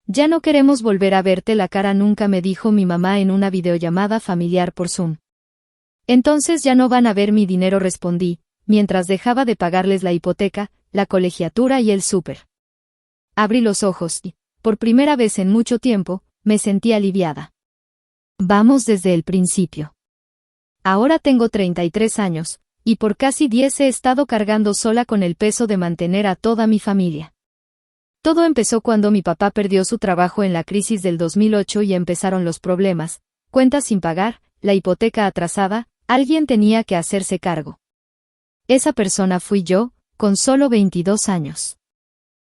Ya no queremos volver a verte la cara nunca, me dijo mi mamá en una videollamada familiar por Zoom. Entonces ya no van a ver mi dinero, respondí, mientras dejaba de pagarles la hipoteca, la colegiatura y el súper. Abrí los ojos y, por primera vez en mucho tiempo, me sentí aliviada. Vamos desde el principio. Ahora tengo 33 años, y por casi 10 he estado cargando sola con el peso de mantener a toda mi familia. Todo empezó cuando mi papá perdió su trabajo en la crisis del 2008 y empezaron los problemas, cuentas sin pagar, la hipoteca atrasada, alguien tenía que hacerse cargo. Esa persona fui yo, con solo 22 años.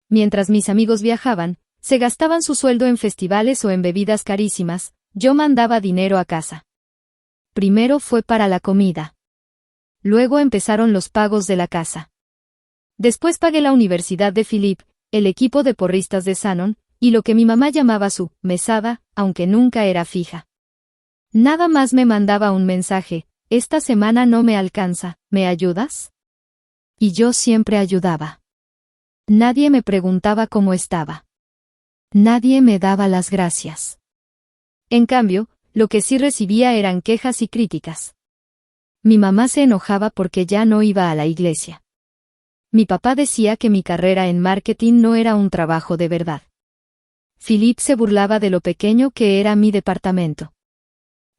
Mientras mis amigos viajaban, se gastaban su sueldo en festivales o en bebidas carísimas, yo mandaba dinero a casa. Primero fue para la comida. Luego empezaron los pagos de la casa. Después pagué la universidad de Philip, el equipo de porristas de Shannon, y lo que mi mamá llamaba su mesada, aunque nunca era fija. Nada más me mandaba un mensaje: esta semana no me alcanza, ¿me ayudas? Y yo siempre ayudaba. Nadie me preguntaba cómo estaba. Nadie me daba las gracias. En cambio, lo que sí recibía eran quejas y críticas. Mi mamá se enojaba porque ya no iba a la iglesia. Mi papá decía que mi carrera en marketing no era un trabajo de verdad. Philip se burlaba de lo pequeño que era mi departamento.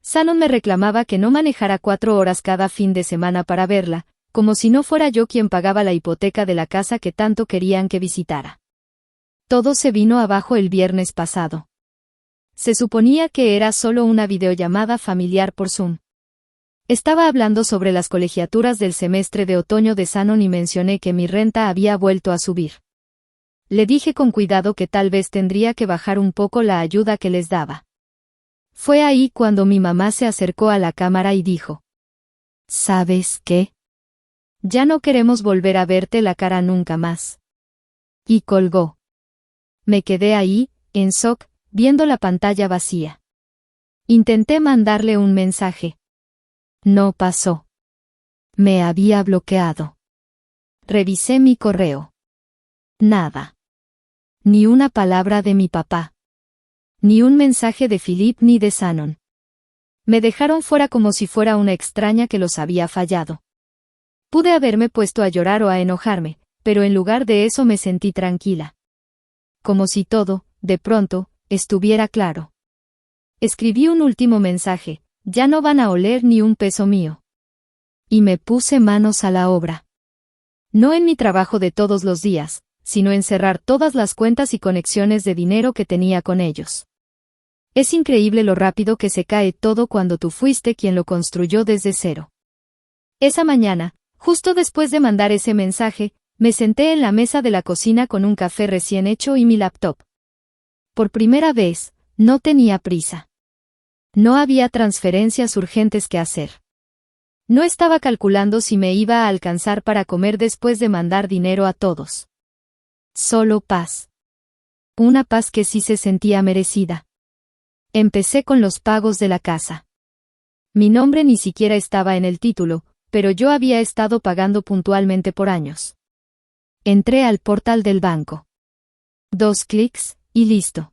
Shannon me reclamaba que no manejara 4 horas cada fin de semana para verla, como si no fuera yo quien pagaba la hipoteca de la casa que tanto querían que visitara. Todo se vino abajo el viernes pasado. Se suponía que era solo una videollamada familiar por Zoom. Estaba hablando sobre las colegiaturas del semestre de otoño de Shannon y mencioné que mi renta había vuelto a subir. Le dije con cuidado que tal vez tendría que bajar un poco la ayuda que les daba. Fue ahí cuando mi mamá se acercó a la cámara y dijo: ¿Sabes qué? Ya no queremos volver a verte la cara nunca más. Y colgó. Me quedé ahí, en shock, viendo la pantalla vacía. Intenté mandarle un mensaje. No pasó. Me había bloqueado. Revisé mi correo. Nada. Ni una palabra de mi papá. Ni un mensaje de Philip ni de Shannon. Me dejaron fuera como si fuera una extraña que los había fallado. Pude haberme puesto a llorar o a enojarme, pero en lugar de eso me sentí tranquila. Como si todo, de pronto, estuviera claro. Escribí un último mensaje: ya no van a oler ni un peso mío. Y me puse manos a la obra. No en mi trabajo de todos los días, sino en cerrar todas las cuentas y conexiones de dinero que tenía con ellos. Es increíble lo rápido que se cae todo cuando tú fuiste quien lo construyó desde cero. Esa mañana, justo después de mandar ese mensaje, me senté en la mesa de la cocina con un café recién hecho y mi laptop. Por primera vez, no tenía prisa. No había transferencias urgentes que hacer. No estaba calculando si me iba a alcanzar para comer después de mandar dinero a todos. Solo paz. Una paz que sí se sentía merecida. Empecé con los pagos de la casa. Mi nombre ni siquiera estaba en el título, pero yo había estado pagando puntualmente por años. Entré al portal del banco. 2 clics, y listo.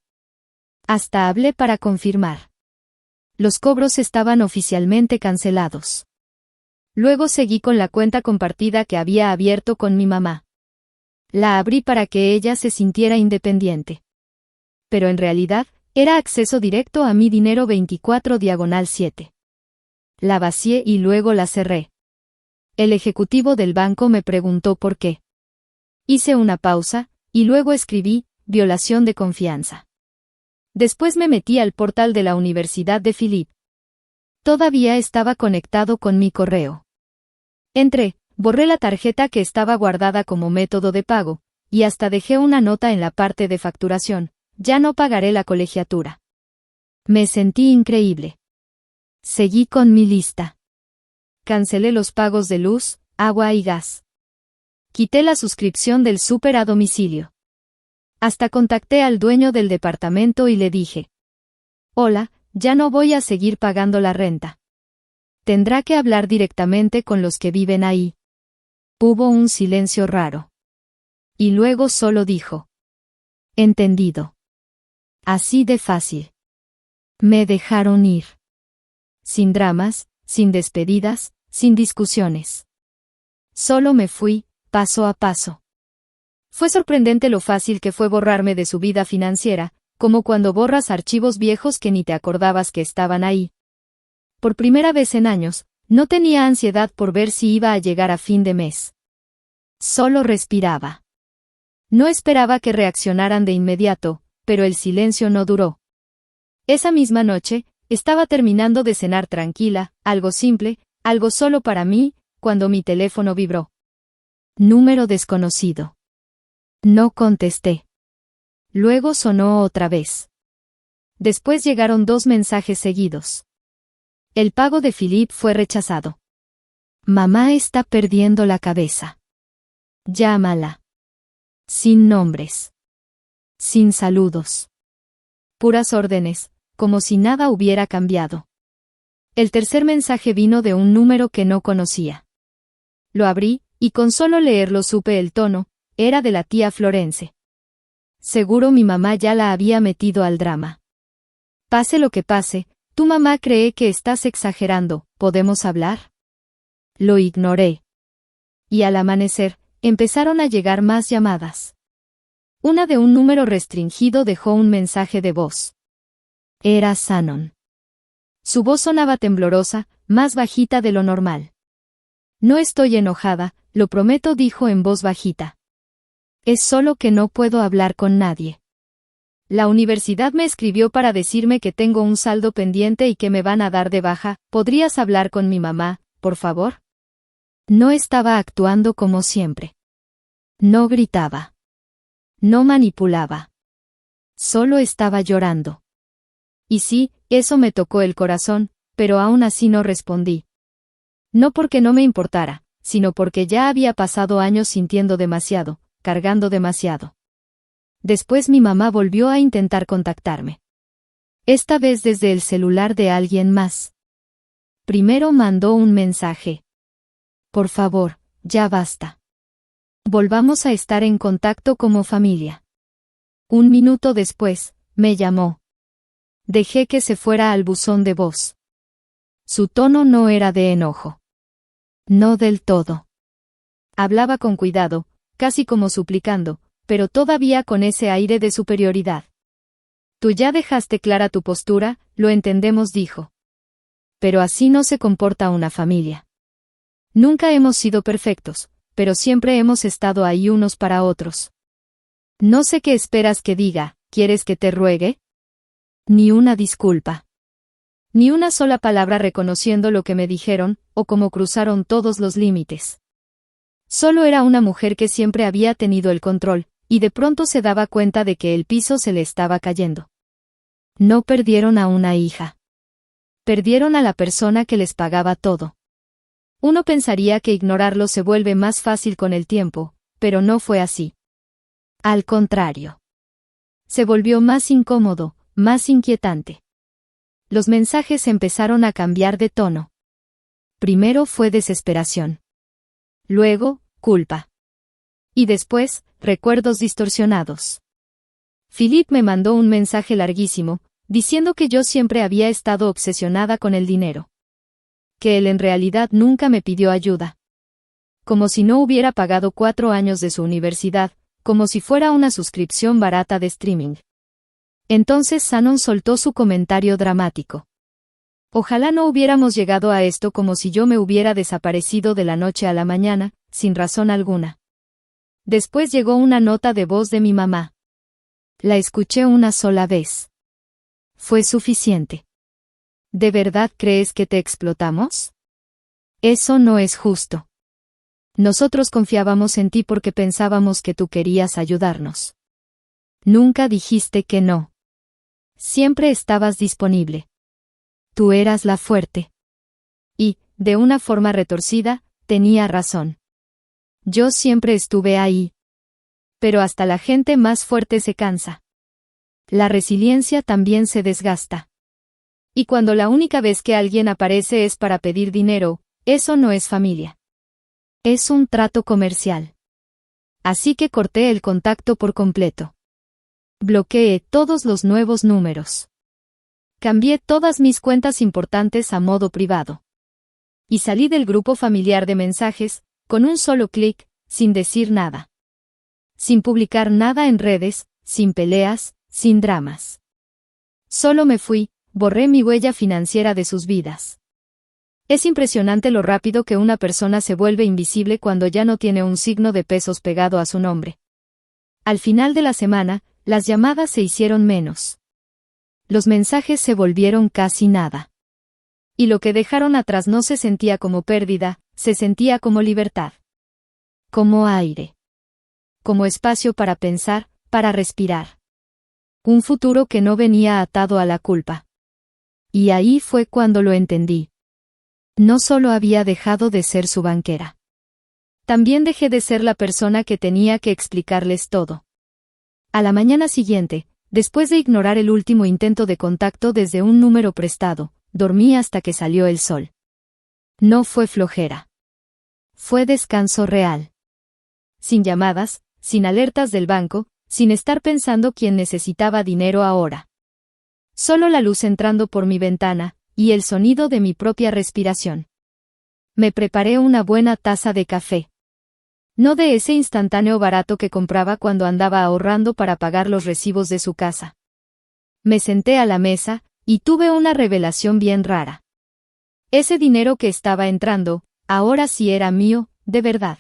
Hasta hablé para confirmar. Los cobros estaban oficialmente cancelados. Luego seguí con la cuenta compartida que había abierto con mi mamá. La abrí para que ella se sintiera independiente. Pero en realidad, era acceso directo a mi dinero 24/7. La vacié y luego la cerré. El ejecutivo del banco me preguntó por qué. Hice una pausa, y luego escribí: violación de confianza. Después me metí al portal de la Universidad de Philip. Todavía estaba conectado con mi correo. Entré, borré la tarjeta que estaba guardada como método de pago, y hasta dejé una nota en la parte de facturación: ya no pagaré la colegiatura. Me sentí increíble. Seguí con mi lista. Cancelé los pagos de luz, agua y gas. Quité la suscripción del súper a domicilio. Hasta contacté al dueño del departamento y le dije: hola, ya no voy a seguir pagando la renta. Tendrá que hablar directamente con los que viven ahí. Hubo un silencio raro. Y luego solo dijo: entendido. Así de fácil. Me dejaron ir. Sin dramas, sin despedidas, sin discusiones. Solo me fui, paso a paso. Fue sorprendente lo fácil que fue borrarme de su vida financiera, como cuando borras archivos viejos que ni te acordabas que estaban ahí. Por primera vez en años, no tenía ansiedad por ver si iba a llegar a fin de mes. Solo respiraba. No esperaba que reaccionaran de inmediato, pero el silencio no duró. Esa misma noche, estaba terminando de cenar tranquila, algo simple, algo solo para mí, cuando mi teléfono vibró. Número desconocido. No contesté. Luego sonó otra vez. Después llegaron 2 mensajes seguidos. El pago de Philip fue rechazado. Mamá está perdiendo la cabeza. Llámala. Sin nombres. Sin saludos. Puras órdenes, como si nada hubiera cambiado. El tercer mensaje vino de un número que no conocía. Lo abrí, y con solo leerlo supe el tono, era de la tía Florence. Seguro mi mamá ya la había metido al drama. Pase lo que pase, tu mamá cree que estás exagerando, ¿podemos hablar? Lo ignoré. Y al amanecer, empezaron a llegar más llamadas. Una de un número restringido dejó un mensaje de voz. Era Shannon. Su voz sonaba temblorosa, más bajita de lo normal. No estoy enojada, lo prometo, dijo en voz bajita. Es solo que no puedo hablar con nadie. La universidad me escribió para decirme que tengo un saldo pendiente y que me van a dar de baja. ¿Podrías hablar con mi mamá, por favor? No estaba actuando como siempre. No gritaba. No manipulaba. Solo estaba llorando. Y sí, eso me tocó el corazón, pero aún así no respondí. No porque no me importara, sino porque ya había pasado años sintiendo demasiado, cargando demasiado. Después mi mamá volvió a intentar contactarme. Esta vez desde el celular de alguien más. Primero mandó un mensaje. Por favor, ya basta. Volvamos a estar en contacto como familia. 1 minuto después, me llamó. Dejé que se fuera al buzón de voz. Su tono no era de enojo. No del todo. Hablaba con cuidado, casi como suplicando, pero todavía con ese aire de superioridad. Tú ya dejaste clara tu postura, lo entendemos, dijo. Pero así no se comporta una familia. Nunca hemos sido perfectos, pero siempre hemos estado ahí unos para otros. No sé qué esperas que diga, ¿quieres que te ruegue? Ni una disculpa. Ni una sola palabra reconociendo lo que me dijeron, o cómo cruzaron todos los límites. Solo era una mujer que siempre había tenido el control, y de pronto se daba cuenta de que el piso se le estaba cayendo. No perdieron a una hija. Perdieron a la persona que les pagaba todo. Uno pensaría que ignorarlo se vuelve más fácil con el tiempo, pero no fue así. Al contrario. Se volvió más incómodo, más inquietante. Los mensajes empezaron a cambiar de tono. Primero fue desesperación. Luego, culpa. Y después, recuerdos distorsionados. Philip me mandó un mensaje larguísimo, diciendo que yo siempre había estado obsesionada con el dinero. Que él en realidad nunca me pidió ayuda. Como si no hubiera pagado 4 años de su universidad, como si fuera una suscripción barata de streaming. Entonces Shannon soltó su comentario dramático. Ojalá no hubiéramos llegado a esto, como si yo me hubiera desaparecido de la noche a la mañana, sin razón alguna. Después llegó una nota de voz de mi mamá. La escuché una sola vez. Fue suficiente. ¿De verdad crees que te explotamos? Eso no es justo. Nosotros confiábamos en ti porque pensábamos que tú querías ayudarnos. Nunca dijiste que no. Siempre estabas disponible. Tú eras la fuerte. Y, de una forma retorcida, tenía razón. Yo siempre estuve ahí. Pero hasta la gente más fuerte se cansa. La resiliencia también se desgasta. Y cuando la única vez que alguien aparece es para pedir dinero, eso no es familia. Es un trato comercial. Así que corté el contacto por completo. Bloqueé todos los nuevos números. Cambié todas mis cuentas importantes a modo privado. Y salí del grupo familiar de mensajes, con un solo clic, sin decir nada. Sin publicar nada en redes, sin peleas, sin dramas. Solo me fui, borré mi huella financiera de sus vidas. Es impresionante lo rápido que una persona se vuelve invisible cuando ya no tiene un signo de pesos pegado a su nombre. Al final de la semana, las llamadas se hicieron menos. Los mensajes se volvieron casi nada. Y lo que dejaron atrás no se sentía como pérdida, se sentía como libertad. Como aire. Como espacio para pensar, para respirar. Un futuro que no venía atado a la culpa. Y ahí fue cuando lo entendí. No solo había dejado de ser su banquera. También dejé de ser la persona que tenía que explicarles todo. A la mañana siguiente, después de ignorar el último intento de contacto desde un número prestado, dormí hasta que salió el sol. No fue flojera. Fue descanso real. Sin llamadas, sin alertas del banco, sin estar pensando quién necesitaba dinero ahora. Solo la luz entrando por mi ventana, y el sonido de mi propia respiración. Me preparé una buena taza de café. No de ese instantáneo barato que compraba cuando andaba ahorrando para pagar los recibos de su casa. Me senté a la mesa, y tuve una revelación bien rara. Ese dinero que estaba entrando, ahora sí era mío, de verdad.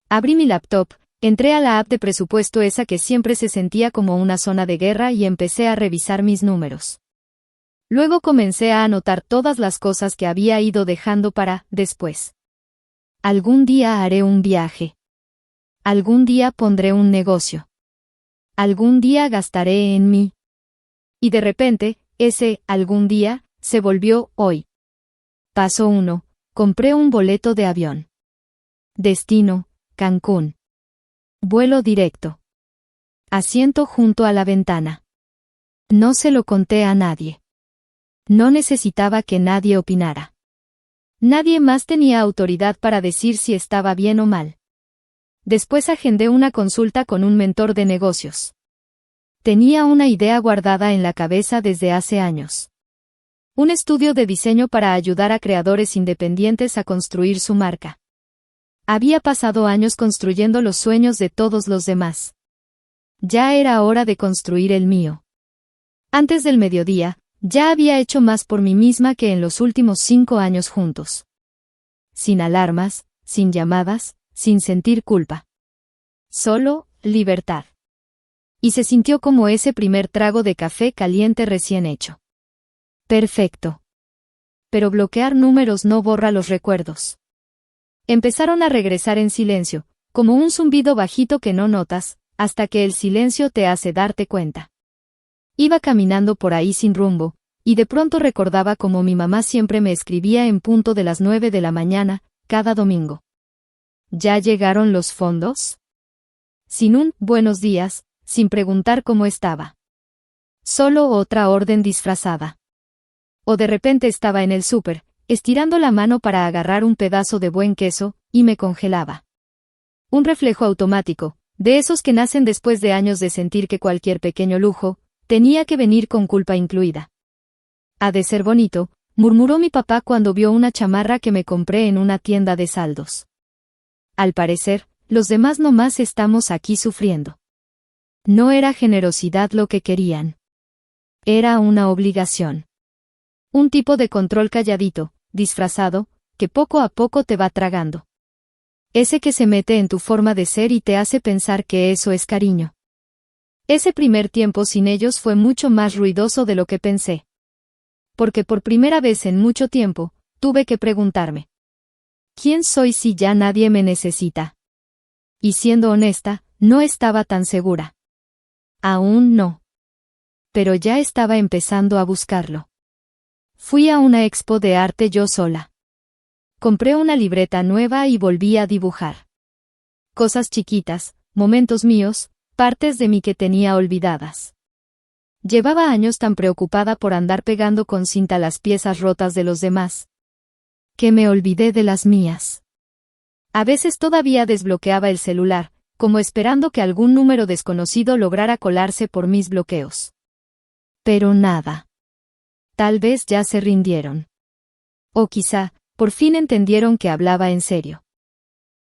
Abrí mi laptop, entré a la app de presupuesto esa que siempre se sentía como una zona de guerra y empecé a revisar mis números. Luego comencé a anotar todas las cosas que había ido dejando para después. Algún día haré un viaje. Algún día pondré un negocio. Algún día gastaré en mí. Y de repente, ese algún día se volvió hoy. Paso 1. Compré un boleto de avión. Destino, Cancún. Vuelo directo. Asiento junto a la ventana. No se lo conté a nadie. No necesitaba que nadie opinara. Nadie más tenía autoridad para decir si estaba bien o mal. Después agendé una consulta con un mentor de negocios. Tenía una idea guardada en la cabeza desde hace años. Un estudio de diseño para ayudar a creadores independientes a construir su marca. Había pasado años construyendo los sueños de todos los demás. Ya era hora de construir el mío. Antes del mediodía, ya había hecho más por mí misma que en los últimos 5 años juntos. Sin alarmas, sin llamadas, sin sentir culpa. Solo, libertad. Y se sintió como ese primer trago de café caliente recién hecho. Perfecto. Pero bloquear números no borra los recuerdos. Empezaron a regresar en silencio, como un zumbido bajito que no notas, hasta que el silencio te hace darte cuenta. Iba caminando por ahí sin rumbo, y de pronto recordaba cómo mi mamá siempre me escribía en punto de las 9 de la mañana, cada domingo. ¿Ya llegaron los fondos? Sin un buenos días, sin preguntar cómo estaba. Solo otra orden disfrazada. O de repente estaba en el súper, estirando la mano para agarrar un pedazo de buen queso, y me congelaba. Un reflejo automático, de esos que nacen después de años de sentir que cualquier pequeño lujo tenía que venir con culpa incluida. Ha de ser bonito, murmuró mi papá cuando vio una chamarra que me compré en una tienda de saldos. Al parecer, los demás nomás estamos aquí sufriendo. No era generosidad lo que querían. Era una obligación. Un tipo de control calladito, disfrazado, que poco a poco te va tragando. Ese que se mete en tu forma de ser y te hace pensar que eso es cariño. Ese primer tiempo sin ellos fue mucho más ruidoso de lo que pensé. Porque por primera vez en mucho tiempo, tuve que preguntarme. ¿Quién soy si ya nadie me necesita? Y siendo honesta, no estaba tan segura. Aún no. Pero ya estaba empezando a buscarlo. Fui a una expo de arte yo sola. Compré una libreta nueva y volví a dibujar. Cosas chiquitas, momentos míos, partes de mí que tenía olvidadas. Llevaba años tan preocupada por andar pegando con cinta las piezas rotas de los demás, que me olvidé de las mías. A veces todavía desbloqueaba el celular, como esperando que algún número desconocido lograra colarse por mis bloqueos. Pero nada. Tal vez ya se rindieron. O quizá, por fin entendieron que hablaba en serio.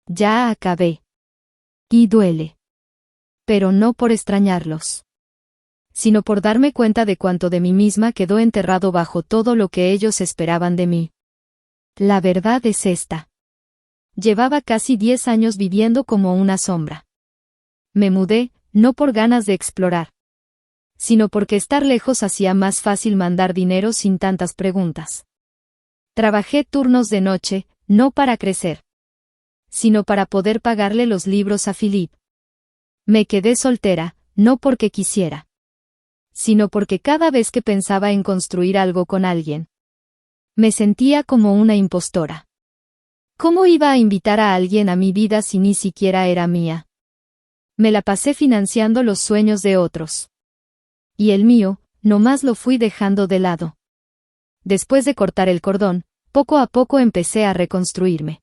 Ya acabé. Y duele. Pero no por extrañarlos, sino por darme cuenta de cuánto de mí misma quedó enterrado bajo todo lo que ellos esperaban de mí. La verdad es esta. Llevaba casi 10 años viviendo como una sombra. Me mudé, no por ganas de explorar, sino porque estar lejos hacía más fácil mandar dinero sin tantas preguntas. Trabajé turnos de noche, no para crecer, sino para poder pagarle los libros a Philip. Me quedé soltera, no porque quisiera, sino porque cada vez que pensaba en construir algo con alguien, me sentía como una impostora. ¿Cómo iba a invitar a alguien a mi vida si ni siquiera era mía? Me la pasé financiando los sueños de otros. Y el mío, nomás lo fui dejando de lado. Después de cortar el cordón, poco a poco empecé a reconstruirme.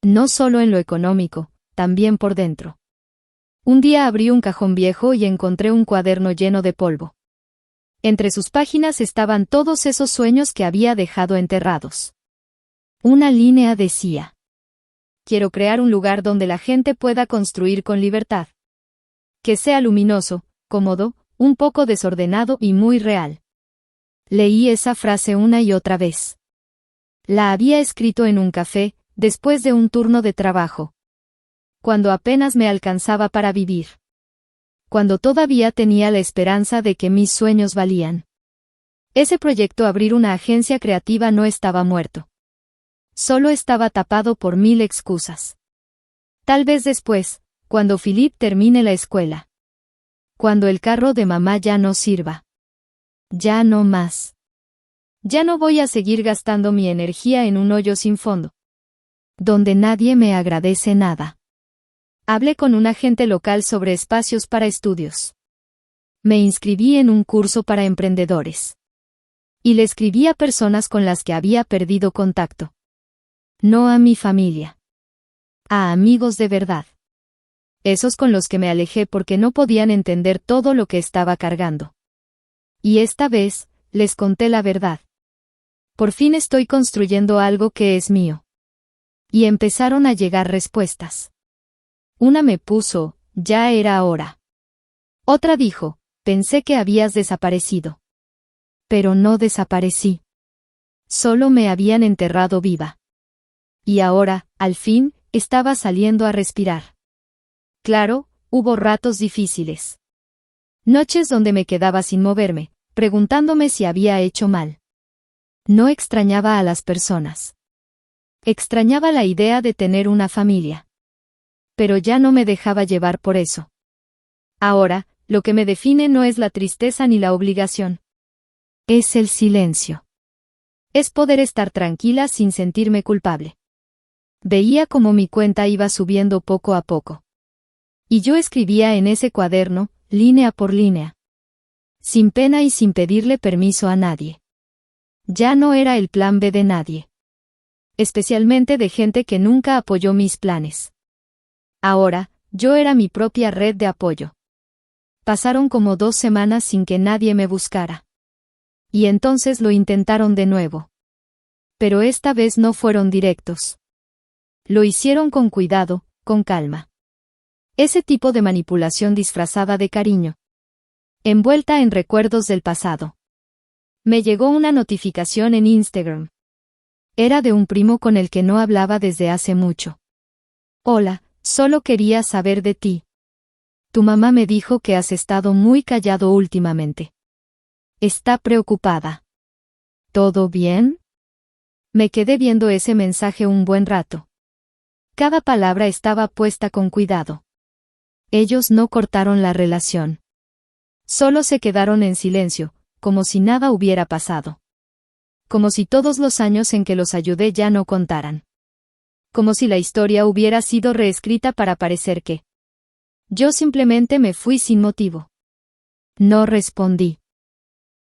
No solo en lo económico, también por dentro. Un día abrí un cajón viejo y encontré un cuaderno lleno de polvo. Entre sus páginas estaban todos esos sueños que había dejado enterrados. Una línea decía: quiero crear un lugar donde la gente pueda construir con libertad. Que sea luminoso, cómodo, un poco desordenado y muy real. Leí esa frase una y otra vez. La había escrito en un café, después de un turno de trabajo. Cuando apenas me alcanzaba para vivir. Cuando todavía tenía la esperanza de que mis sueños valían. Ese proyecto abrir una agencia creativa no estaba muerto. Solo estaba tapado por 1000 excusas. Tal vez después, cuando Philip termine la escuela. Cuando el carro de mamá ya no sirva. Ya no más. Ya no voy a seguir gastando mi energía en un hoyo sin fondo. Donde nadie me agradece nada. Hablé con un agente local sobre espacios para estudios. Me inscribí en un curso para emprendedores. Y le escribí a personas con las que había perdido contacto. No a mi familia. A amigos de verdad. Esos con los que me alejé porque no podían entender todo lo que estaba cargando. Y esta vez, les conté la verdad. Por fin estoy construyendo algo que es mío. Y empezaron a llegar respuestas. Una me puso: ya era hora. Otra dijo: pensé que habías desaparecido. Pero no desaparecí. Solo me habían enterrado viva. Y ahora, al fin, estaba saliendo a respirar. Claro, hubo ratos difíciles. Noches donde me quedaba sin moverme, preguntándome si había hecho mal. No extrañaba a las personas. Extrañaba la idea de tener una familia. Pero ya no me dejaba llevar por eso. Ahora, lo que me define no es la tristeza ni la obligación. Es el silencio. Es poder estar tranquila sin sentirme culpable. Veía cómo mi cuenta iba subiendo poco a poco. Y yo escribía en ese cuaderno, línea por línea. Sin pena y sin pedirle permiso a nadie. Ya no era el plan B de nadie. Especialmente de gente que nunca apoyó mis planes. Ahora, yo era mi propia red de apoyo. Pasaron como 2 semanas sin que nadie me buscara. Y entonces lo intentaron de nuevo. Pero esta vez no fueron directos. Lo hicieron con cuidado, con calma. Ese tipo de manipulación disfrazada de cariño. Envuelta en recuerdos del pasado. Me llegó una notificación en Instagram. Era de un primo con el que no hablaba desde hace mucho. Hola, solo quería saber de ti. Tu mamá me dijo que has estado muy callado últimamente. Está preocupada. ¿Todo bien? Me quedé viendo ese mensaje un buen rato. Cada palabra estaba puesta con cuidado. Ellos no cortaron la relación. Solo se quedaron en silencio, como si nada hubiera pasado. Como si todos los años en que los ayudé ya no contaran. Como si la historia hubiera sido reescrita para parecer que yo simplemente me fui sin motivo. No respondí.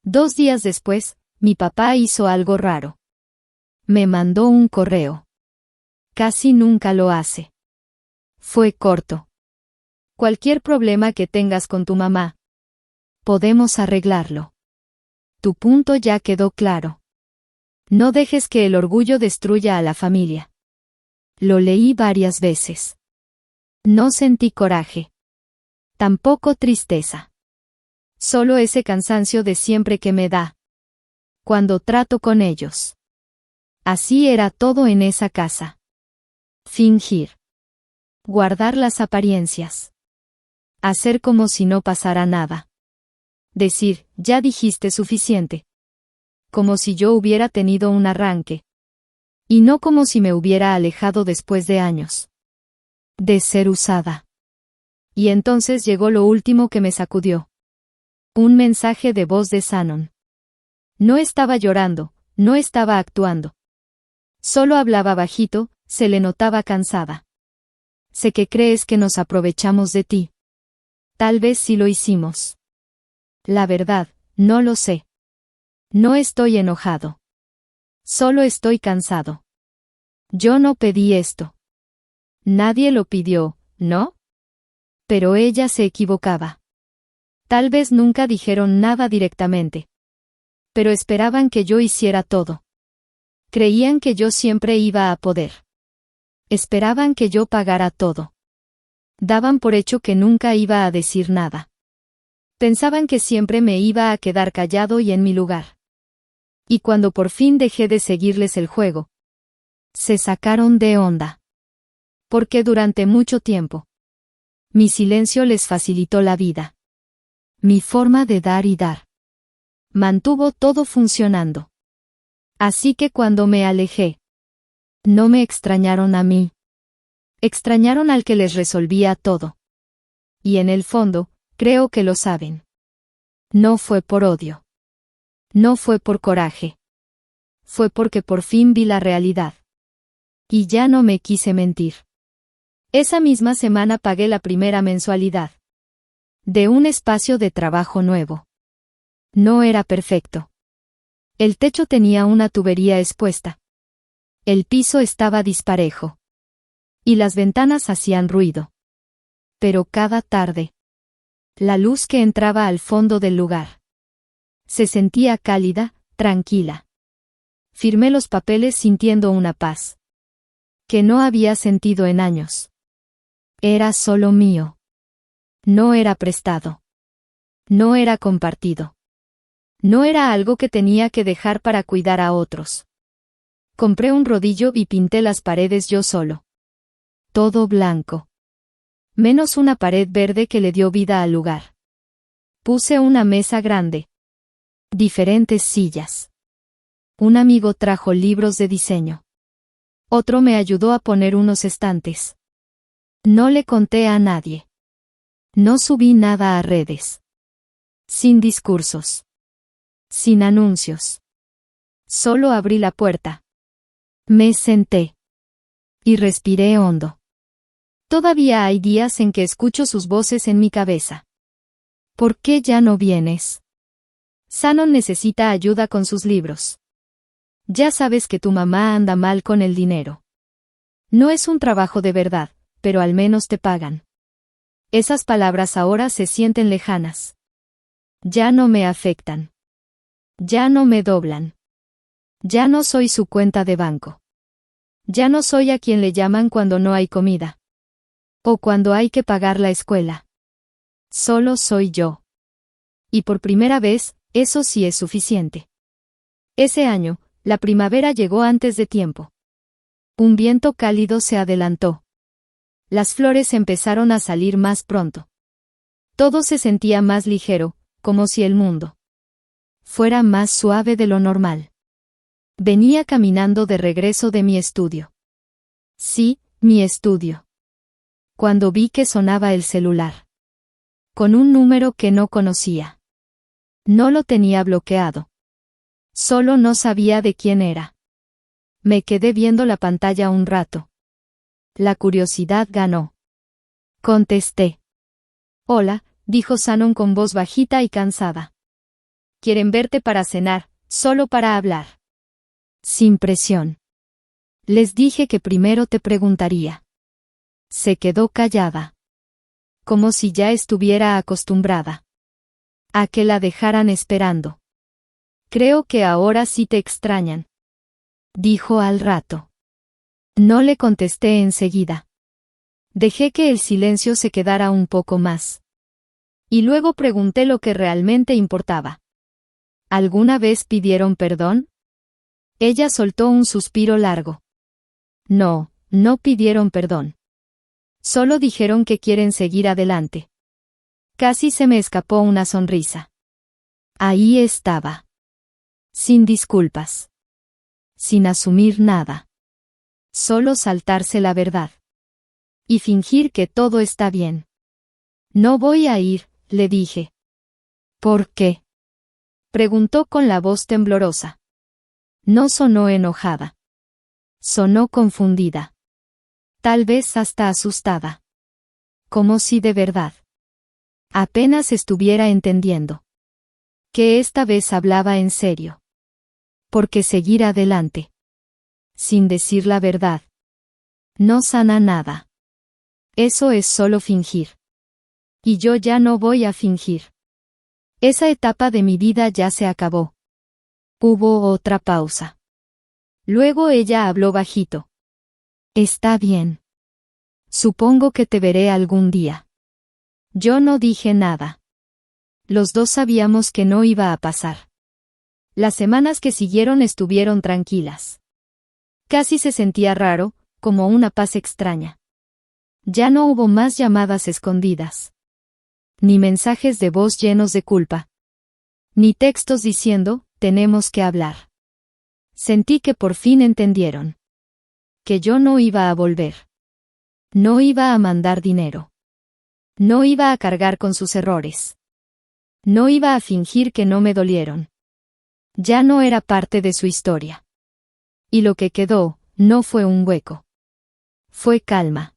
2 días después, mi papá hizo algo raro. Me mandó un correo. Casi nunca lo hace. Fue corto. Cualquier problema que tengas con tu mamá, podemos arreglarlo. Tu punto ya quedó claro. No dejes que el orgullo destruya a la familia. Lo leí varias veces. No sentí coraje. Tampoco tristeza. Solo ese cansancio de siempre que me da cuando trato con ellos. Así era todo en esa casa. Fingir. Guardar las apariencias. Hacer como si no pasara nada. Decir, ya dijiste suficiente. Como si yo hubiera tenido un arranque. Y no como si me hubiera alejado después de años de ser usada. Y entonces llegó lo último que me sacudió. Un mensaje de voz de Shannon. No estaba llorando, no estaba actuando. Solo hablaba bajito, se le notaba cansada. Sé que crees que nos aprovechamos de ti. Tal vez sí lo hicimos. La verdad, no lo sé. No estoy enojado. Solo estoy cansado. Yo no pedí esto. Nadie lo pidió, ¿no? Pero ella se equivocaba. Tal vez nunca dijeron nada directamente. Pero esperaban que yo hiciera todo. Creían que yo siempre iba a poder. Esperaban que yo pagara todo. Daban por hecho que nunca iba a decir nada. Pensaban que siempre me iba a quedar callado y en mi lugar. Y cuando por fin dejé de seguirles el juego, se sacaron de onda. Porque durante mucho tiempo, mi silencio les facilitó la vida. Mi forma de dar y dar mantuvo todo funcionando. Así que cuando me alejé, no me extrañaron a mí. Extrañaron al que les resolvía todo. Y en el fondo, creo que lo saben. No fue por odio. No fue por coraje. Fue porque por fin vi la realidad. Y ya no me quise mentir. Esa misma semana pagué la primera mensualidad de un espacio de trabajo nuevo. No era perfecto. El techo tenía una tubería expuesta. El piso estaba disparejo. Y las ventanas hacían ruido. Pero cada tarde, la luz que entraba al fondo del lugar se sentía cálida, tranquila. Firmé los papeles sintiendo una paz que no había sentido en años. Era solo mío. No era prestado. No era compartido. No era algo que tenía que dejar para cuidar a otros. Compré un rodillo y pinté las paredes yo solo. Todo blanco. Menos una pared verde que le dio vida al lugar. Puse una mesa grande. Diferentes sillas. Un amigo trajo libros de diseño. Otro me ayudó a poner unos estantes. No le conté a nadie. No subí nada a redes. Sin discursos. Sin anuncios. Solo abrí la puerta. Me senté. Y respiré hondo. Todavía hay días en que escucho sus voces en mi cabeza. ¿Por qué ya no vienes? Shannon necesita ayuda con sus libros. Ya sabes que tu mamá anda mal con el dinero. No es un trabajo de verdad, pero al menos te pagan. Esas palabras ahora se sienten lejanas. Ya no me afectan. Ya no me doblan. Ya no soy su cuenta de banco. Ya no soy a quien le llaman cuando no hay comida. O cuando hay que pagar la escuela. Solo soy yo. Y por primera vez, eso sí es suficiente. Ese año, la primavera llegó antes de tiempo. Un viento cálido se adelantó. Las flores empezaron a salir más pronto. Todo se sentía más ligero, como si el mundo fuera más suave de lo normal. Venía caminando de regreso de mi estudio. Sí, mi estudio. Cuando vi que sonaba el celular. Con un número que no conocía. No lo tenía bloqueado. Solo no sabía de quién era. Me quedé viendo la pantalla un rato. La curiosidad ganó. Contesté. Hola, dijo Shannon con voz bajita y cansada. Quieren verte para cenar, solo para hablar. Sin presión. Les dije que primero te preguntaría. Se quedó callada. como si ya estuviera acostumbrada a que la dejaran esperando. Creo que ahora sí te extrañan, dijo al rato. No le contesté enseguida. Dejé que el silencio se quedara un poco más. Y luego pregunté lo que realmente importaba. ¿Alguna vez pidieron perdón? Ella soltó un suspiro largo. No, no pidieron perdón. Solo dijeron que quieren seguir adelante. Casi se me escapó una sonrisa. Ahí estaba. Sin disculpas. Sin asumir nada. Solo saltarse la verdad. Y fingir que todo está bien. No voy a ir, le dije. ¿Por qué? Preguntó con la voz temblorosa. No sonó enojada. Sonó confundida. Tal vez hasta asustada. Como si de verdad apenas estuviera entendiendo. Que esta vez hablaba en serio. Porque seguir adelante, sin decir la verdad, no sana nada. Eso es solo fingir. Y yo ya no voy a fingir. Esa etapa de mi vida ya se acabó. Hubo otra pausa. Luego ella habló bajito. Está bien. Supongo que te veré algún día. Yo no dije nada. Los dos sabíamos que no iba a pasar. Las semanas que siguieron estuvieron tranquilas. Casi se sentía raro, como una paz extraña. Ya no hubo más llamadas escondidas. Ni mensajes de voz llenos de culpa. Ni textos diciendo, tenemos que hablar. Sentí que por fin entendieron. Que yo no iba a volver. No iba a mandar dinero. No iba a cargar con sus errores. No iba a fingir que no me dolieron. Ya no era parte de su historia. Y lo que quedó, no fue un hueco. Fue calma.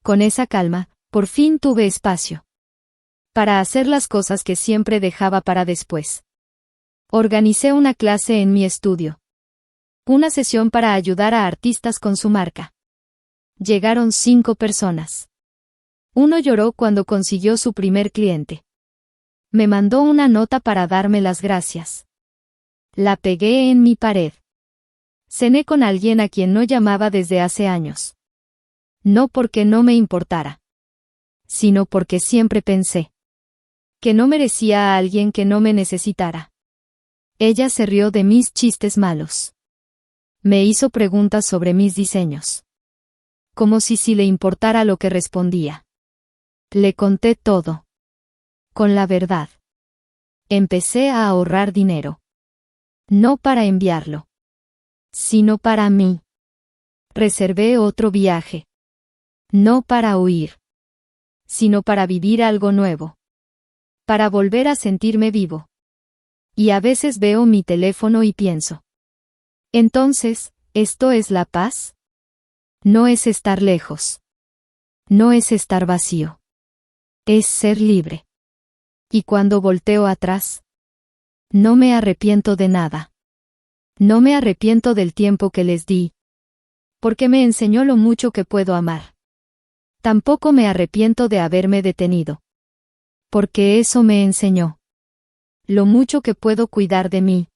Con esa calma, por fin tuve espacio. Para hacer las cosas que siempre dejaba para después. Organicé una clase en mi estudio. Una sesión para ayudar a artistas con su marca. Llegaron 5 personas. Uno lloró cuando consiguió su primer cliente. Me mandó una nota para darme las gracias. La pegué en mi pared. Cené con alguien a quien no llamaba desde hace años. No porque no me importara. Sino porque siempre pensé que no merecía a alguien que no me necesitara. Ella se rió de mis chistes malos. Me hizo preguntas sobre mis diseños. Como si le importara lo que respondía. Le conté todo. Con la verdad. Empecé a ahorrar dinero. No para enviarlo. Sino para mí. Reservé otro viaje. No para huir. Sino para vivir algo nuevo. Para volver a sentirme vivo. Y a veces veo mi teléfono y pienso. Entonces, ¿esto es la paz? No es estar lejos. No es estar vacío. Es ser libre. Y cuando volteo atrás, no me arrepiento de nada. No me arrepiento del tiempo que les di. Porque me enseñó lo mucho que puedo amar. Tampoco me arrepiento de haberme detenido. Porque eso me enseñó lo mucho que puedo cuidar de mí.